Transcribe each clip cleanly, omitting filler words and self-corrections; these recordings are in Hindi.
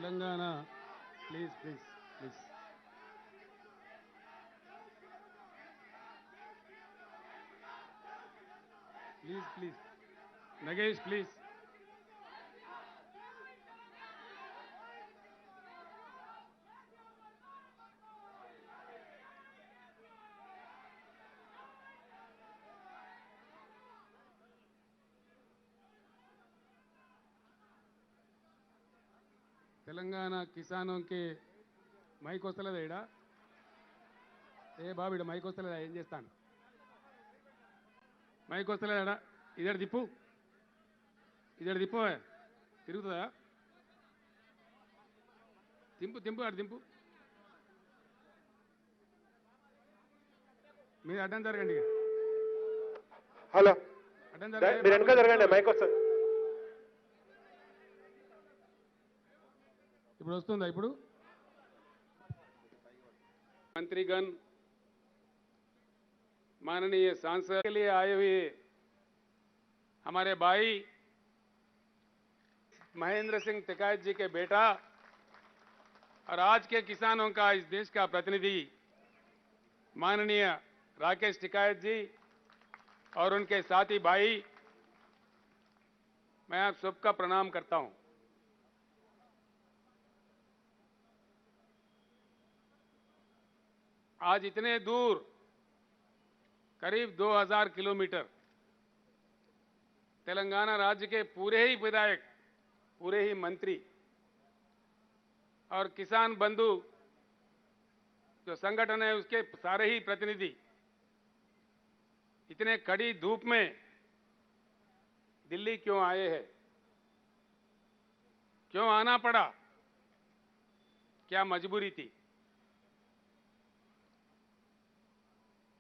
Telangana please please please please please Nagesh please Telangana కిసానों के మైక్ వస్తలేదా ఈడ ఏ బాబు ఈడ మైక్ వస్తలేదా ఏం చేస్తాను మైక్ వస్తలేదా ఇదడ దిప్పు తిరుగుతుందా దింపు అటు దింపు మీరు అడ్డం జరగండి హలో అడ్డం మీరు వెనక జరగండి మైక్ వస్తుంది ఇప్పుడు వస్తుందా ఇప్పుడు मंत्रीगण माननीय सांसद के लिए आए हुए हमारे भाई महेंद्र सिंह टिकायत जी के बेटा और आज के किसानों का इस देश का प्रतिनिधि माननीय राकेश टिकायत जी और उनके साथी भाई मैं आप सबका प्रणाम करता हूं। आज इतने दूर करीब 2000 किलोमीटर तेलंगाना राज्य के पूरे ही विधायक, पूरे ही मंत्री और किसान बंधु जो संगठन है उसके सारे ही प्रतिनिधि इतने कड़ी धूप में दिल्ली क्यों आए हैं, क्यों आना पड़ा, क्या मजबूरी थी?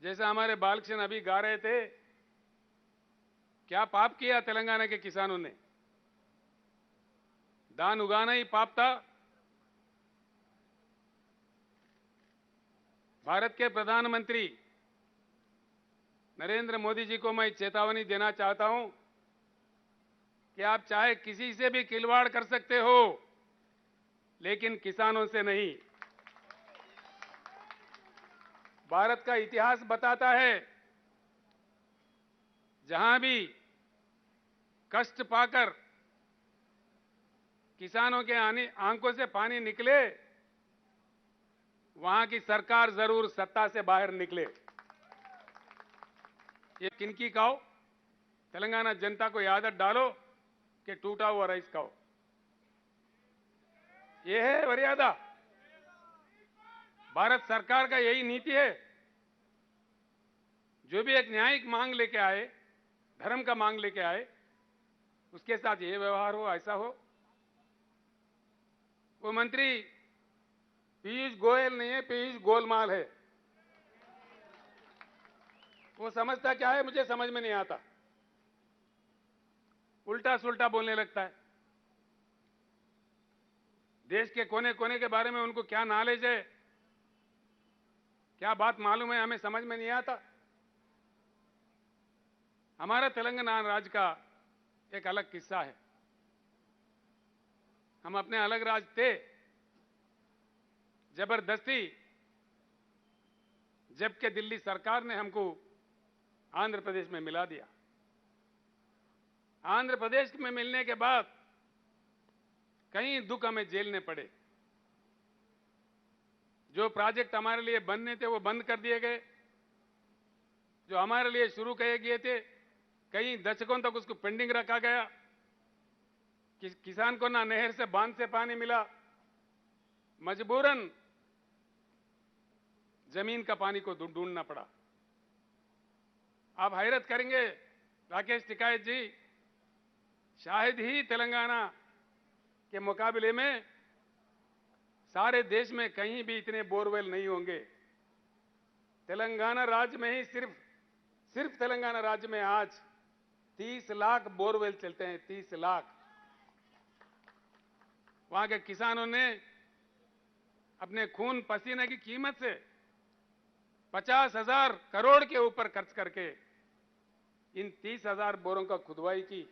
जैसा हमारे बालकृष्ण अभी गा रहे थे, क्या पाप किया तेलंगाना के किसानों ने? धान उगाना ही पाप था? भारत के प्रधानमंत्री नरेंद्र मोदी जी को मैं चेतावनी देना चाहता हूं कि आप चाहे किसी से भी खिलवाड़ कर सकते हो, लेकिन किसानों से नहीं। भारत का इतिहास बताता है जहां भी कष्ट पाकर किसानों के आंखों से पानी निकले वहां की सरकार जरूर सत्ता से बाहर निकले। ये किनकी खाओ, तेलंगाना जनता को ये आदत डालो कि टूटा हुआ राइस खाओ। ये है मर्यादा, भारत सरकार का यही नीति है। जो भी एक न्यायिक मांग लेके आए, धर्म का मांग लेके आए, उसके साथ ये व्यवहार हो, ऐसा हो। वो मंत्री पीयूष गोयल नहीं है, पीयूष गोलमाल है। वो समझता क्या है मुझे समझ में नहीं आता, उल्टा सुल्टा बोलने लगता है। देश के कोने कोने के बारे में उनको क्या नॉलेज है, क्या बात मालूम है, हमें समझ में नहीं आता। हमारा तेलंगाना राज्य का एक अलग किस्सा है। हम अपने अलग राज्य थे, जबरदस्ती जबकि दिल्ली सरकार ने हमको आंध्र प्रदेश में मिला दिया। आंध्र प्रदेश में मिलने के बाद कई दुख हमें झेलने पड़े। जो प्रोजेक्ट हमारे लिए बनने थे वो बंद कर दिए गए, जो हमारे लिए शुरू किए थे कई दशकों तक उसको पेंडिंग रखा गया। किसान को ना नहर से बांध से पानी मिला, मजबूरन जमीन का पानी को ढूंढना पड़ा। आप हैरत करेंगे राकेश टिकायत जी, शायद ही तेलंगाना के मुकाबले में सारे देश में कहीं भी इतने बोरवेल नहीं होंगे। तेलंगाना राज्य में ही सिर्फ तेलंगाना राज्य में आज 30 लाख बोरवेल चलते हैं, 30 लाख। वहां के किसानों ने अपने खून पसीने की कीमत से 50,000 करोड़ के ऊपर खर्च करके इन 30,000 बोरों का खुदवाई की,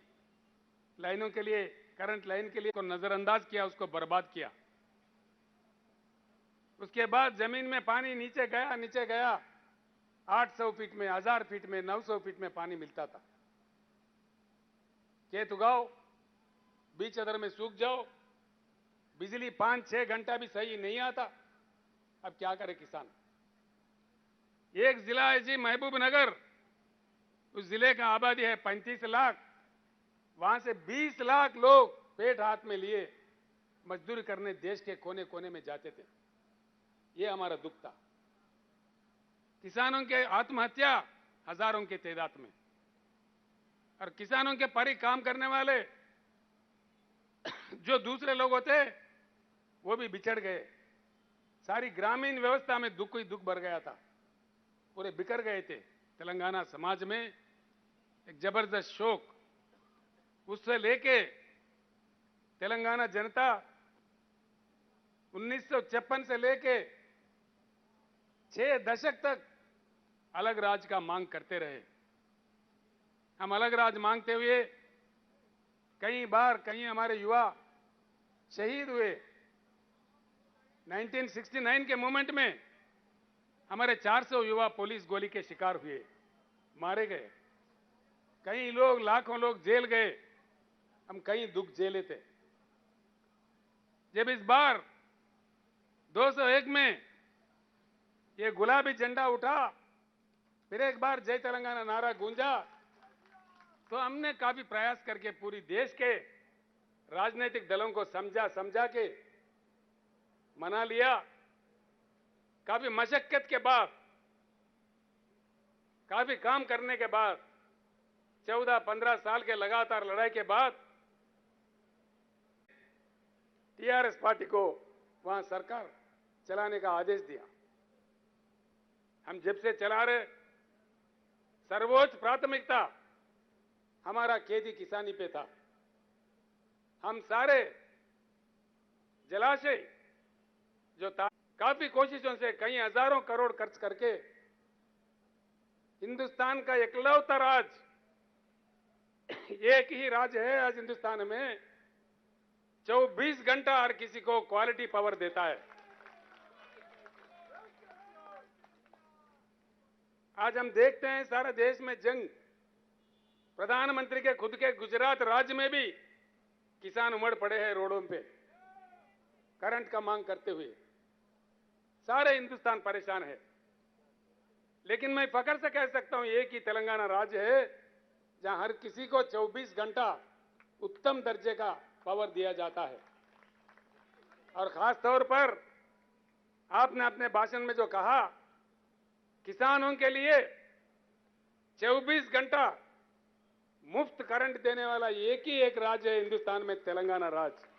लाइनों के लिए, करंट लाइन के लिए को नजरअंदाज किया, उसको बर्बाद किया। उसके बाद जमीन में पानी नीचे गया 800 फीट में, 1000 फीट में, 900 फीट में पानी मिलता था। खेत उगाओ, बीच अदर में सूख जाओ, बिजली 5-6 घंटा भी सही नहीं आता। अब क्या करे किसान? एक जिला है जी महबूबनगर, उस जिले का आबादी है 35 लाख, वहां से 20 लाख लोग पेट हाथ में लिए मजदूरी करने देश के कोने कोने में जाते थे। ये हमारा दुख था। किसानों के आत्महत्या हजारों की तादाद में, और किसानों के परी काम करने वाले जो दूसरे लोग होते वो भी बिछड़ गए। सारी ग्रामीण व्यवस्था में दुख ही दुख भर गया था, पूरे बिखर गए थे। तेलंगाना समाज में एक जबरदस्त शोक, उससे लेके तेलंगाना जनता 1956 से लेके 6 दशक तक अलग राज्य का मांग करते रहे। हम अलग राज्य मांगते हुए कई बार कई हमारे युवा शहीद हुए। 1969 के मूवमेंट में हमारे 400 युवा पुलिस गोली के शिकार हुए, मारे गए। कई लोग, लाखों लोग जेल गए। हम कई दुख झेले थे। जब इस बार 201 में ये गुलाबी झंडा उठा, फिर एक बार जय तेलंगाना नारा गूंजा, तो हमने काफी प्रयास करके पूरी देश के राजनीतिक दलों को समझा के मना लिया। काफी मशक्कत के बाद, काफी काम करने के बाद, 14-15 साल के लगातार लड़ाई के बाद टीआरएस पार्टी को वहां सरकार चलाने का आदेश दिया। हम जब से चला रहे, सर्वोच्च प्राथमिकता हमारा खेती किसानी पे था। हम सारे जलाशय जो काफी कोशिशों से कई हजारों करोड़ खर्च करके हिंदुस्तान का एकलौता राज्य, एक ही राज्य है आज हिंदुस्तान में 24 घंटा हर किसी को क्वालिटी पावर देता है। आज हम देखते हैं सारे देश में जंग, प्रधानमंत्री के खुद के गुजरात राज्य में भी किसान उमड़ पड़े हैं रोडों पे करंट का मांग करते हुए। सारे हिंदुस्तान परेशान है। लेकिन मैं फख्र से कह सकता हूं, एक ही तेलंगाना राज्य है जहां हर किसी को 24 घंटा उत्तम दर्जे का पावर दिया जाता है। और खास तौर पर आपने अपने भाषण में जो कहा, किसानों के लिए 24 घंटा मुफ्त करंट देने वाला एक ही एक राज्य है हिंदुस्तान में, तेलंगाना राज्य।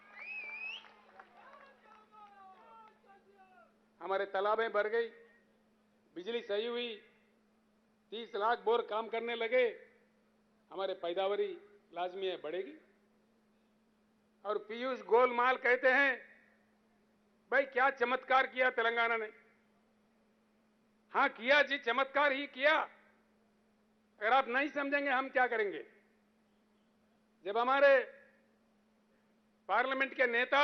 हमारे तालाबें भर गई, बिजली सही हुई, 30 लाख बोर काम करने लगे, हमारे पैदावारी लाजमी है बढ़ेगी। और पीयूष गोलमाल कहते हैं, भाई क्या चमत्कार किया तेलंगाना ने। हां किया जी, चमत्कार ही किया। अगर आप नहीं समझेंगे हम क्या करेंगे? जब हमारे पार्लियामेंट के नेता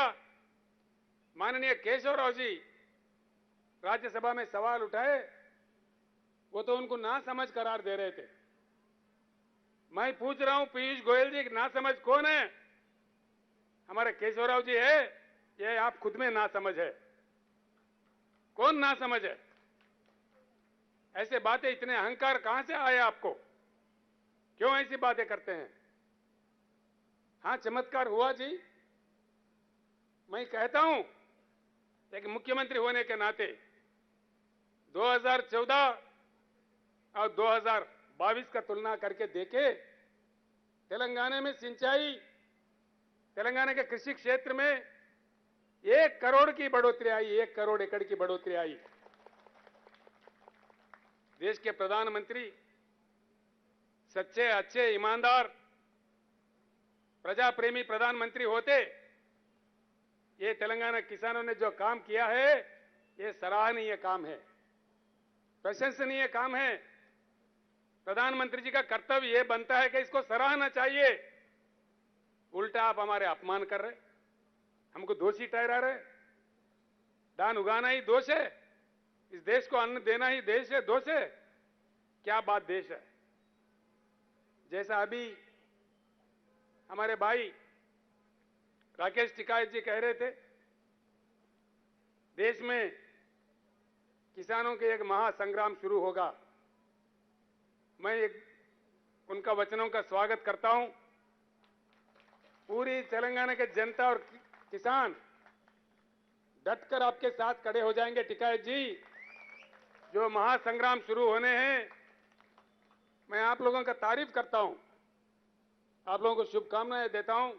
माननीय केशवराव जी राज्यसभा में सवाल उठाए, वो तो उनको ना समझ करार दे रहे थे। मैं पूछ रहा हूं पीयूष गोयल जी, ना समझ कौन है? हमारे केशवराव जी है, ये आप खुद में ना समझ है। कौन ना समझ है? ऐसे बातें, इतने अहंकार कहां से आए आपको? क्यों ऐसी बातें करते हैं? हां चमत्कार हुआ जी। मैं कहता हूं एक मुख्यमंत्री होने के नाते 2014 और 2022 का तुलना करके देखे, तेलंगाना में सिंचाई, तेलंगाना के कृषि क्षेत्र में 1 करोड़ की बढ़ोतरी आई, 1 करोड़ एकड़ की बढ़ोतरी आई। देश के प्रधानमंत्री सच्चे, अच्छे, ईमानदार, प्रजा प्रेमी प्रधानमंत्री होते। ये तेलंगाना किसानों ने जो काम किया है, ये सराहनीय काम है, प्रशंसनीय काम है। प्रधानमंत्री जी का कर्तव्य यह बनता है कि इसको सराहना चाहिए। उल्टा आप हमारे अपमान कर रहे, हमको दोषी ठहरा रहे। धान उगाना ही दोष है? इस देश को अन्न देना ही देश है, दोष है? क्या बात देश है? जैसा अभी हमारे भाई राकेश टिकायत जी कह रहे थे, देश में किसानों के एक महासंग्राम शुरू होगा। मैं उनका वचनों का स्वागत करता हूं। पूरी तेलंगाना के जनता और किसान डटकर आपके साथ खड़े हो जाएंगे। टिकायत जी, जो महासंग्राम शुरू होने हैं, मैं आप लोगों का तारीफ करता हूं, आप लोगों को शुभकामनाएं देता हूं।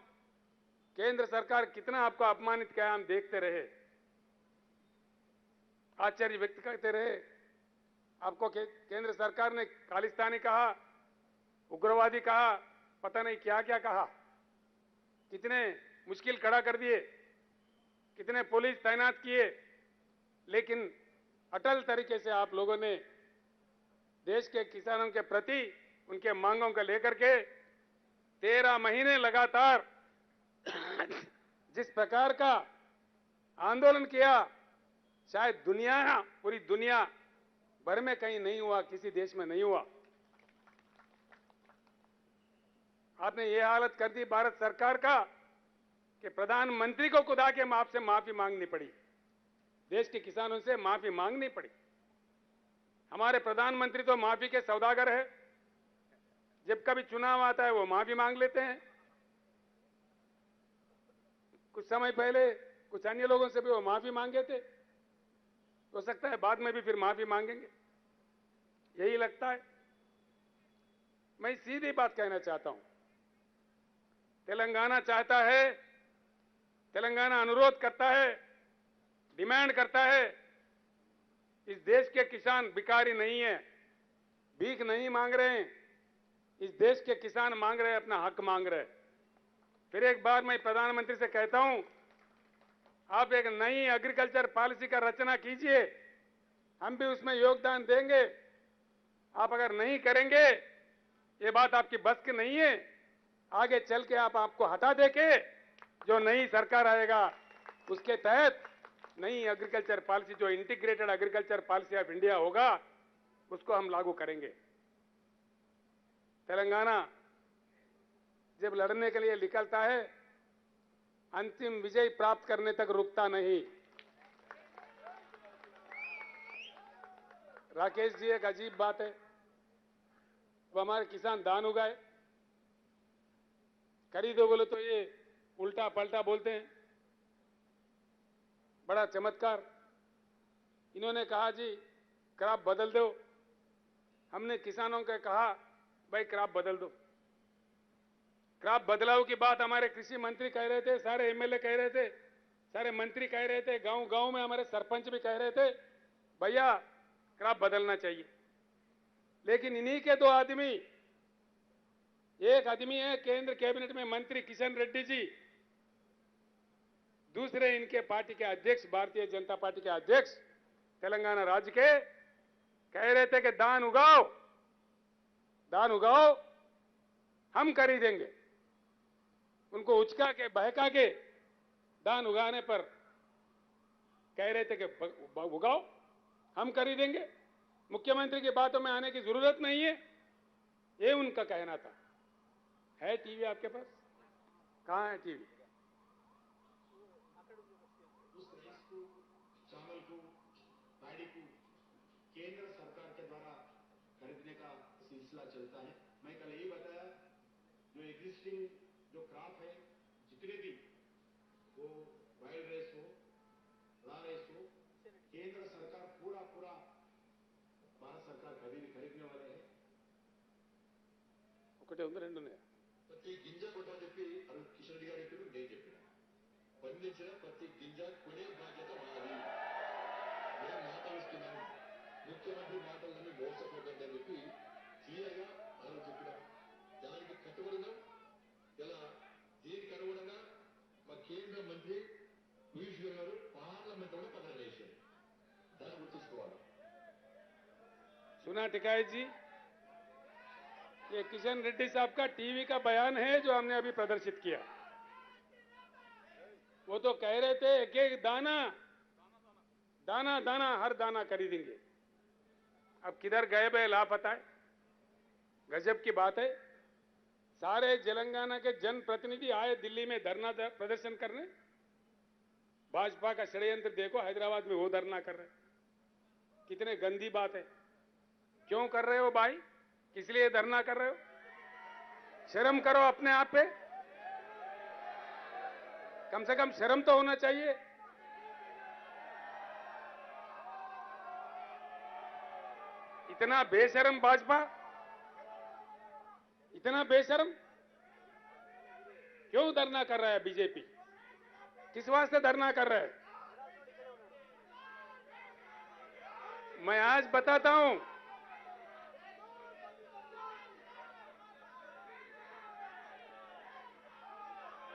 केंद्र सरकार कितना आपको अपमानित किया, हम देखते रहे, आश्चर्य व्यक्त करते रहे। आपको केंद्र सरकार ने खालिस्तानी कहा, उग्रवादी कहा, पता नहीं क्या क्या कहा, कितने मुश्किल खड़ा कर दिए, कितने पुलिस तैनात किए, लेकिन अटल तरीके से आप लोगों ने देश के किसानों के प्रति उनके मांगों को लेकर के 13 महीने लगातार जिस प्रकार का आंदोलन किया, शायद पूरी दुनिया भर में कहीं नहीं हुआ, किसी देश में नहीं हुआ। आपने ये हालत कर दी भारत सरकार का कि प्रधानमंत्री को खुदा के आपसे माफी मांगनी पड़ी, देश के किसानों से माफी मांगनी पड़ी। हमारे प्रधानमंत्री तो माफी के सौदागर है, जब कभी चुनाव आता है वो माफी मांग लेते हैं। कुछ समय पहले कुछ अन्य लोगों से भी वो माफी मांगे थे, हो सकता है बाद में भी फिर माफी मांगेंगे, यही लगता है। मैं सीधी बात कहना चाहता हूं, तेलंगाना चाहता है, तेलंगाना अनुरोध करता है, डिमांड करता है, इस देश के किसान भिखारी नहीं है, भीख नहीं मांग रहे हैं। इस देश के किसान मांग रहे हैं, अपना हक मांग रहे हैं। फिर एक बार मैं प्रधानमंत्री से कहता हूं, आप एक नई एग्रीकल्चर पॉलिसी का रचना कीजिए, हम भी उसमें योगदान देंगे। आप अगर नहीं करेंगे, ये बात आपकी बस की नहीं है, आगे चल के आपको हटा देके जो नई सरकार आएगा उसके तहत नई एग्रीकल्चर पॉलिसी, जो integrated agriculture policy of India होगा, उसको हम लागू करेंगे। तेलंगाना जब लड़ने के लिए निकलता है, अंतिम विजय प्राप्त करने तक रुकता नहीं। राकेश जी, एक अजीब बात है, वो हमारे किसान धान उगाए, खरीदो बोले तो ये उल्टा पलटा बोलते हैं। बड़ा चमत्कार, इन्होंने कहा जी क्रॉप बदल दो। हमने किसानों को कहा भाई क्रॉप बदल दो। क्रॉप बदलाव की बात हमारे कृषि मंत्री कह रहे थे, सारे एमएलए कह रहे थे, सारे मंत्री कह रहे थे, गांव गांव में हमारे सरपंच भी कह रहे थे भैया क्रॉप बदलना चाहिए। लेकिन इन्हीं के दो आदमी, एक आदमी है केंद्र कैबिनेट में मंत्री किशन रेड्डी जी, दूसरे इनके पार्टी के अध्यक्ष, भारतीय जनता पार्टी के अध्यक्ष तेलंगाना राज्य के, कह रहे थे कि धान उगाओ, धान उगाओ, हम खरीदेंगे। उनको उचका के बहका के धान उगाने पर कह रहे थे कि उगाओ, हम खरीदेंगे, मुख्यमंत्री की बातों में आने की जरूरत नहीं है, ये उनका कहना था। है टीवी आपके पास? कहां है टीवी? उस राइस को, चावल को, पैडी को केंद्र सरकार के द्वारा खरीदने का सिलसिला चलता है। मैं कल यही बताया, जो एग्जिस्टिंग जो क्रॉप है, जितने भी वो वाइल्ड राइस हो, रा राइस हो, केंद्र सरकार पूरा भारत सरकार खरीदने वाले हैं। ఒకటే ఉంది రెండు ఉన్నాయా? ప్రతి గింజ కొట్టని చెప్పి అరుణ్ కిషన్ రెడ్డి గారు చెప్పారు, నేను చెప్పిన పండించిన ప్రతి గింజ కొనే బాధ్యత మాది. నేను మాట ఇస్తున్నాను, ముఖ్యమంత్రి మాటలని మోసపోకండి అని చెప్పి క్లియర్గా వాళ్ళు చెప్పినాం. దానికి కట్టుబడినాం. ఇలా దీనికి అనుగుణంగా మా కేంద్ర మంత్రి పీయూష్ గోయల్ గారు పార్లమెంట్ లో పదవి చేశారు. దాన్ని గుర్తుంచుకోవాలి. सुना टिकायत जी, ये किशन रेड्डी साहब का टीवी का बयान है जो हमने अभी प्रदर्शित किया। वो तो कह रहे थे एक एक दाना दाना दाना हर दाना खरीदेंगे। अब किधर गए बे लापता है। गजब की बात है। सारे तेलंगाना के जनप्रतिनिधि आए दिल्ली में धरना प्रदर्शन करने। भाजपा का षड्यंत्र देखो, हैदराबाद में वो धरना कर रहे। कितने गंदी बात है। क्यों कर रहे हो भाई? किस लिए धरना कर रहे हो? शर्म करो अपने आप पे। कम से कम शर्म तो होना चाहिए। इतना बेशर्म भाजपा, इतना बेशर्म क्यों धरना कर रहा है बीजेपी? किस वास्ते धरना कर रहा है? मैं आज बताता हूं।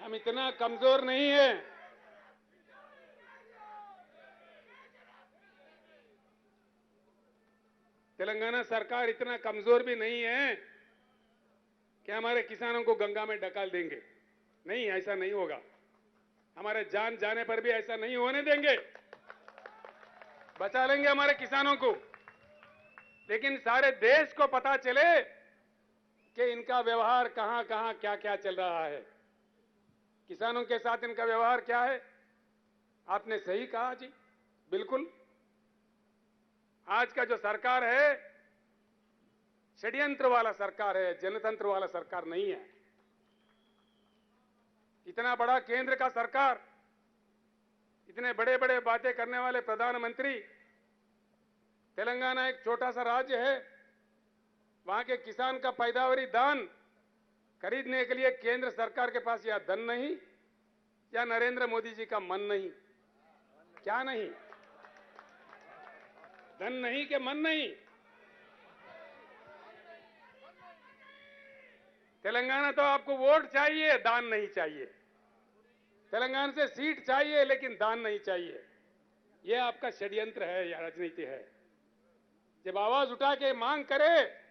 हम इतना कमजोर नहीं है। तेलंगाना सरकार इतना कमजोर भी नहीं है कि हमारे किसानों को गंगा में ढकेल देंगे। नहीं, ऐसा नहीं होगा। हमारे जान जाने पर भी ऐसा नहीं होने देंगे। बचा लेंगे हमारे किसानों को। लेकिन सारे देश को पता चले कि इनका व्यवहार कहां कहां क्या क्या चल रहा है। किसानों के साथ इनका व्यवहार क्या है? आपने सही कहा जी, बिल्कुल। आज का जो सरकार है, षड्यंत्र वाला सरकार है, जनतंत्र वाला सरकार नहीं है। इतना बड़ा केंद्र का सरकार, इतने बड़े बड़े बातें करने वाले प्रधानमंत्री, तेलंगाना एक छोटा सा राज्य है। वहां के किसान का पैदावारी दान खरीदने के लिए केंद्र सरकार के पास या धन नहीं, या नरेंद्र मोदी जी का मन नहीं। क्या नहीं? धन नहीं के मन नहीं? तेलंगाना तो आपको वोट चाहिए, दान नहीं चाहिए। तेलंगाना से सीट चाहिए, लेकिन दान नहीं चाहिए। यह आपका षड्यंत्र है या राजनीति है। जब आवाज उठा के मांग करे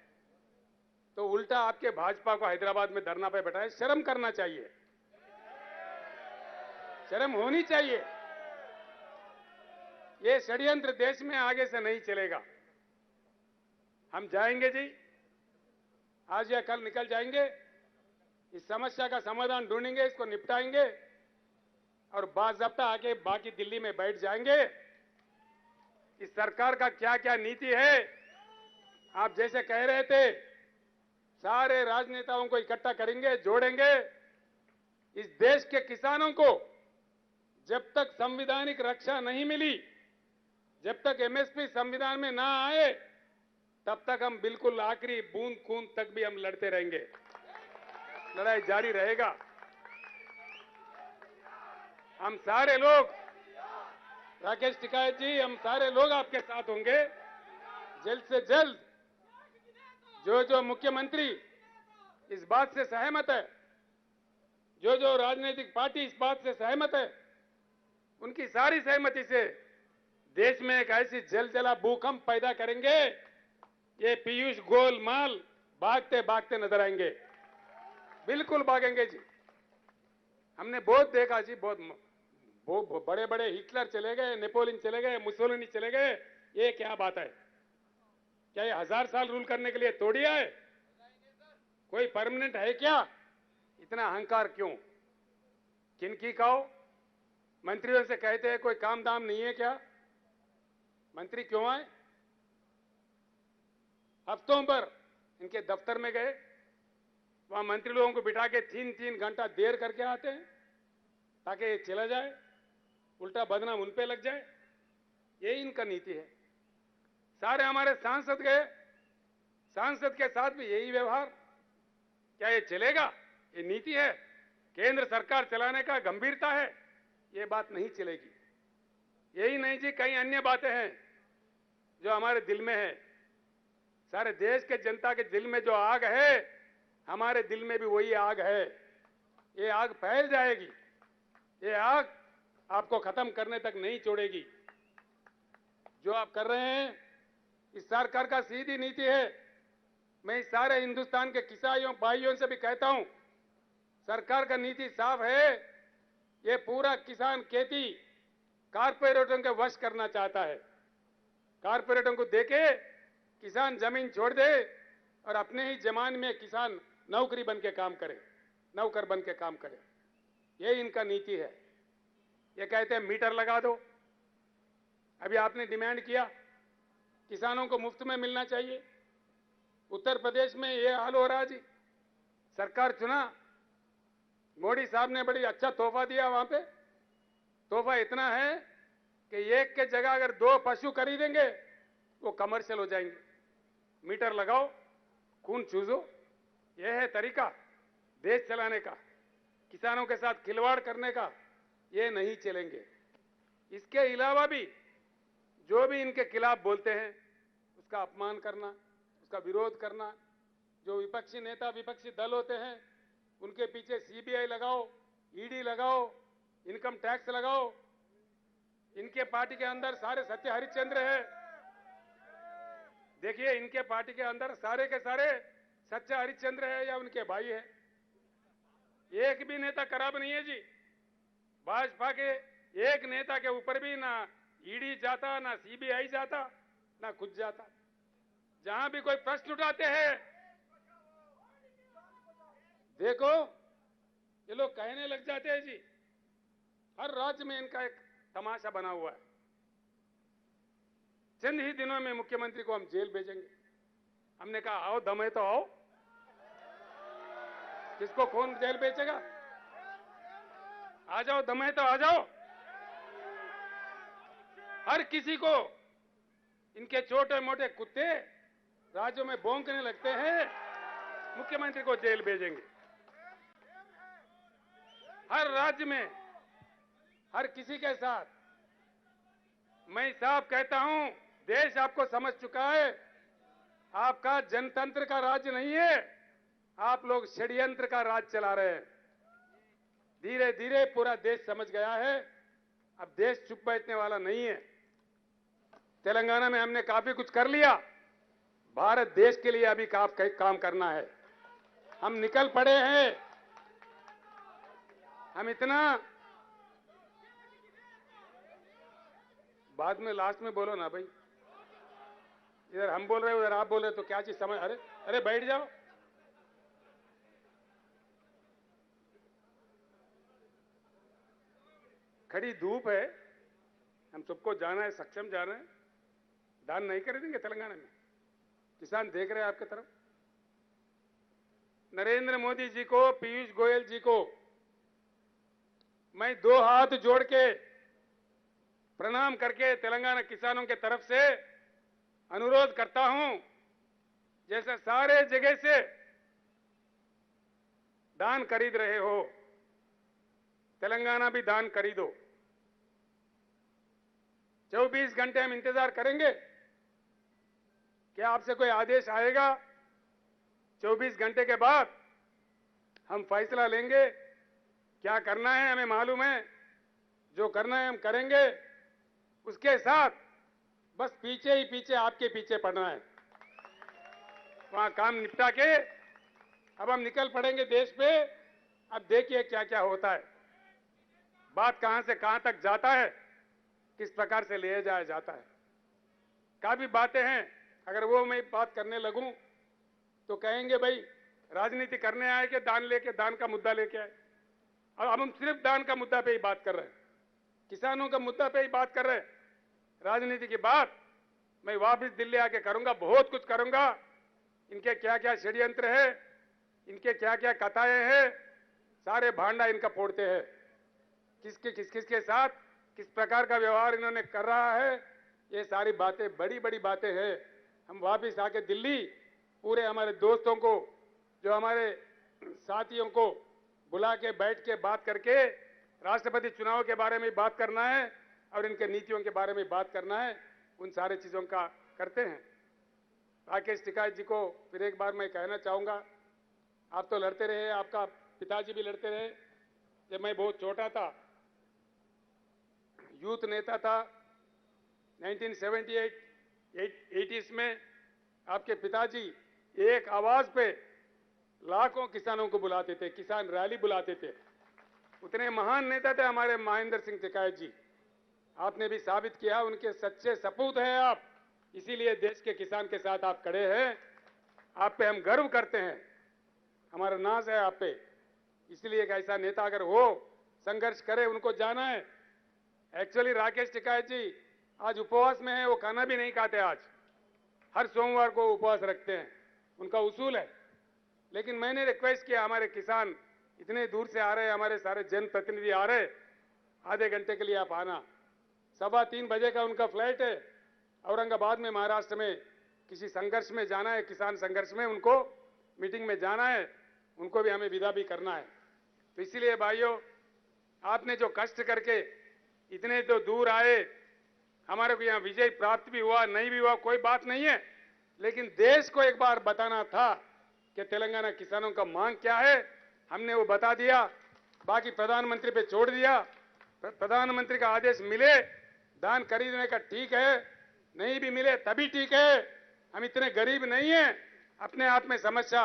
तो उल्टा आपके भाजपा को हैदराबाद में धरना पे बैठाए। शर्म करना चाहिए, शर्म होनी चाहिए। ये षड्यंत्र देश में आगे से नहीं चलेगा। हम जाएंगे जी, आज या कल निकल जाएंगे। इस समस्या का समाधान ढूंढेंगे, इसको निपटाएंगे और बाज़ाब्ता आके बाकी दिल्ली में बैठ जाएंगे। इस सरकार का क्या क्या नीति है, आप जैसे कह रहे थे, सारे राजनेताओं को इकट्ठा करेंगे, जोड़ेंगे। इस देश के किसानों को जब तक संवैधानिक रक्षा नहीं मिली, जब तक एमएसपी संविधान में ना आए, तब तक हम बिल्कुल आखिरी बूंद खून तक भी हम लड़ते रहेंगे। लड़ाई जारी रहेगा। हम सारे लोग, राकेश टिकैत जी, हम सारे लोग आपके साथ होंगे। जल्द से जल्द जो जो मुख्यमंत्री इस बात से सहमत है, जो जो राजनीतिक पार्टी इस बात से सहमत है, उनकी सारी सहमति से देश में एक ऐसी जलजला भूकंप पैदा करेंगे, ये पीयूष गोलमाल भागते भागते नजर आएंगे। बिल्कुल भागेंगे जी। हमने बहुत देखा जी, बहुत बड़े बड़े हिटलर चले गए, नेपोलियन चले गए, मुसोलिनी चले गए। ये क्या बात है? क्या ये 1000 साल रूल करने के लिए तोड़ी है? कोई परमानेंट है क्या? इतना अहंकार क्यों? किनकी कहो? मंत्रियों से कहते हैं कोई काम दाम नहीं है क्या? मंत्री क्यों आए? हफ्तों पर इनके दफ्तर में गए, वहां मंत्री लोगों को बिठा के 3-3 घंटा देर करके आते हैं ताकि ये चला जाए, उल्टा बदनाम उन पे लग जाए। यही इनका नीति है। सारे हमारे सांसद गए, सांसद के साथ भी यही व्यवहार। क्या ये चलेगा? ये नीति है? केंद्र सरकार चलाने का गंभीरता है? ये बात नहीं चलेगी। यही नहीं जी, कई अन्य बातें हैं जो हमारे दिल में है। सारे देश के जनता के दिल में जो आग है, हमारे दिल में भी वही आग है। ये आग फैल जाएगी। ये आग आपको खत्म करने तक नहीं छोड़ेगी। जो आप कर रहे हैं, इस सरकार का सीधी नीति है। मैं इस सारे हिंदुस्तान के किसानों भाइयों से भी कहता हूं, सरकार का नीति साफ है। ये पूरा किसान खेती कारपोरेटरों के वश करना चाहता है। कारपोरेटरों को देके किसान जमीन छोड़ दे और अपने ही जमान में किसान नौकरी बन के काम करे, नौकर बन के काम करे। ये इनका नीति है। ये कहते हैं मीटर लगा दो। अभी आपने डिमांड किया किसानों को मुफ्त में मिलना चाहिए। उत्तर प्रदेश में ये हाल हो रहा है जी। सरकार चुना, मोदी साहब ने बड़ी अच्छा तोहफा दिया। वहां पे तोहफा इतना है कि एक के जगह अगर 2 पशु खरीदेंगे वो कमर्शियल हो जाएंगे। मीटर लगाओ, खून चूसो। यह है तरीका देश चलाने का। किसानों के साथ खिलवाड़ करने का ये नहीं चलेंगे। इसके अलावा भी जो भी इनके खिलाफ बोलते हैं उसका अपमान करना, उसका विरोध करना, जो विपक्षी नेता विपक्षी दल होते हैं उनके पीछे सीबीआई लगाओ, ईडी लगाओ, इनकम टैक्स लगाओ। इनके पार्टी के अंदर सारे सत्य हरिश्चंद्र है। देखिए इनके पार्टी के अंदर सारे के सारे सच्चा हरिश्चंद्र है या उनके भाई है। एक भी नेता खराब नहीं है जी। भाजपा के एक नेता के ऊपर भी ना ईडी जाता, ना सीबीआई जाता, ना खुद जाता। जहां भी कोई प्रश्न उठाते हैं, देखो ये लोग कहने लग जाते हैं जी। हर राज्य में इनका एक तमाशा बना हुआ है। चंद ही दिनों में मुख्यमंत्री को हम जेल भेजेंगे। हमने कहा आओ दम है तो आओ। किसको कौन जेल भेजेगा? आ जाओ, दम है तो आ जाओ। हर किसी को इनके छोटे मोटे कुत्ते राज्यों में भौंकने लगते हैं, मुख्यमंत्री को जेल भेजेंगे। हर राज्य में हर किसी के साथ। मैं साफ कहता हूं, देश आपको समझ चुका है। आपका जनतंत्र का राज्य नहीं है, आप लोग षड्यंत्र का राज चला रहे हैं। धीरे धीरे पूरा देश समझ गया है। अब देश चुप बैठने वाला नहीं है। तेलंगाना में हमने काफी कुछ कर लिया। भारत देश के लिए अभी काम करना है। हम निकल पड़े हैं। हम इतना बाद में लास्ट में बोलो ना भाई। इधर हम बोल रहे हैं, उधर आप बोल रहे हैं, तो क्या चीज समझ। अरे अरे बैठ जाओ। खड़ी धूप है, हम सबको जाना है, सक्षम जाना है। दान नहीं कर देंगे तेलंगाना में। किसान देख रहे हैं आपकी तरफ। नरेंद्र मोदी जी को, पीयूष गोयल जी को मैं 2 हाथ जोड़ के प्रणाम करके तेलंगाना किसानों के तरफ से अनुरोध करता हूं, जैसे सारे जगह से दान खरीद रहे हो, तेलंगाना भी दान खरीदो। 24 घंटे हम इंतजार करेंगे। क्या आपसे कोई आदेश आएगा? 24 घंटे के बाद हम फैसला लेंगे। क्या करना है हमें मालूम है। जो करना है हम करेंगे। उसके साथ बस पीछे ही पीछे आपके पीछे पड़ना है। वहां काम निपटा के अब हम निकल पड़ेंगे देश पे। अब देखिए क्या क्या होता है। बात कहां से कहां तक जाता है, किस प्रकार से ले जाया जाता है। काफी बातें हैं, अगर वो मैं बात करने लगूं तो कहेंगे भाई राजनीति करने आए कि दान का मुद्दा लेके आए। और अब हम सिर्फ दान का मुद्दा पे ही बात कर रहे हैं, किसानों का मुद्दा पे ही बात कर रहे हैं। राजनीति की बात मैं वापस दिल्ली आके करूंगा, बहुत कुछ करूंगा। इनके क्या क्या षड्यंत्र है, इनके क्या क्या कथाएं हैं, सारे भांडा इनका फोड़ते हैं। किसके साथ किस प्रकार का व्यवहार इन्होंने कर रहा है, ये सारी बातें बड़ी बड़ी बातें हैं। हम वापस आके दिल्ली पूरे हमारे दोस्तों को, जो हमारे साथियों को बुला के बैठ के बात करके राष्ट्रपति चुनाव के बारे में बात करना है और इनके नीतियों के बारे में बात करना है। उन सारे चीजों का करते हैं। राकेश टिकैत जी को फिर एक बार मैं कहना चाहूंगा, आप तो लड़ते रहे, आपका पिताजी भी लड़ते रहे। जब मैं बहुत छोटा था, यूथ नेता था 1978 80s में, आपके पिताजी एक आवाज पे लाखों किसानों को बुलाते थे, किसान रैली बुलाते थे। उतने महान नेता थे हमारे महेंद्र सिंह टिकैत जी। आपने भी साबित किया, उनके सच्चे सपूत हैं आप। इसीलिए देश के किसान के साथ आप खड़े हैं। आप पे हम गर्व करते हैं, हमारा नाज है आप पे। इसलिए एक ऐसा नेता अगर हो, संघर्ष करे, उनको जाना है। एक्चुअली राकेश टिकैत जी आज उपवास में है, वो खाना भी नहीं खाते आज। हर सोमवार को उपवास रखते हैं, उनका उसूल है। लेकिन मैंने रिक्वेस्ट किया, हमारे किसान इतने दूर से आ रहे हैं, हमारे सारे जनप्रतिनिधि आ रहे, आधे घंटे के लिए आप आना। 3:15 बजे का उनका फ्लाइट है, औरंगाबाद में महाराष्ट्र में किसी संघर्ष में जाना है, किसान संघर्ष में उनको मीटिंग में जाना है, उनको भी हमें विदा भी करना है। तो इसीलिए भाइयों, आपने जो कष्ट करके इतने तो दूर आए, हमारे को यहाँ विजय प्राप्त भी हुआ, नहीं भी हुआ, कोई बात नहीं है। लेकिन देश को एक बार बताना था कि तेलंगाना किसानों का मांग क्या है, हमने वो बता दिया। बाकी प्रधानमंत्री पे छोड़ दिया। प्रधानमंत्री का आदेश मिले धान खरीदने का, ठीक है, नहीं भी मिले तभी ठीक है। हम इतने गरीब नहीं हैं, अपने आप में समस्या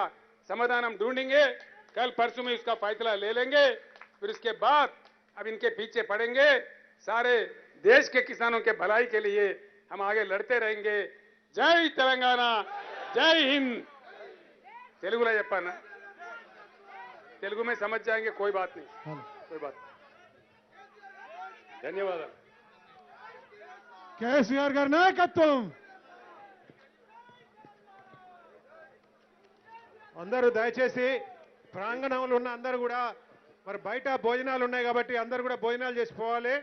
समाधान हम ढूंढेंगे। कल परसों में इसका फैसला ले लेंगे, फिर इसके बाद अब इनके पीछे पड़ेंगे। सारे देश के किसानों के भलाई के लिए हम आगे लड़ते रहेंगे। जय तेलंगाना, जय हिंद। तेलुगुలో చెప్పానా? तेलुगु में समझ जाएंगे, कोई बात नहीं, कोई बात नहीं। धन्यवाद। కేసీఆర్ గారి నాయకత్వం. అందరూ దయచేసి ప్రాంగణంలో ఉన్న అందరూ కూడా మరి బయట భోజనాలు ఉన్నాయి కాబట్టి అందరూ కూడా భోజనాలు చేసి పోవాలి.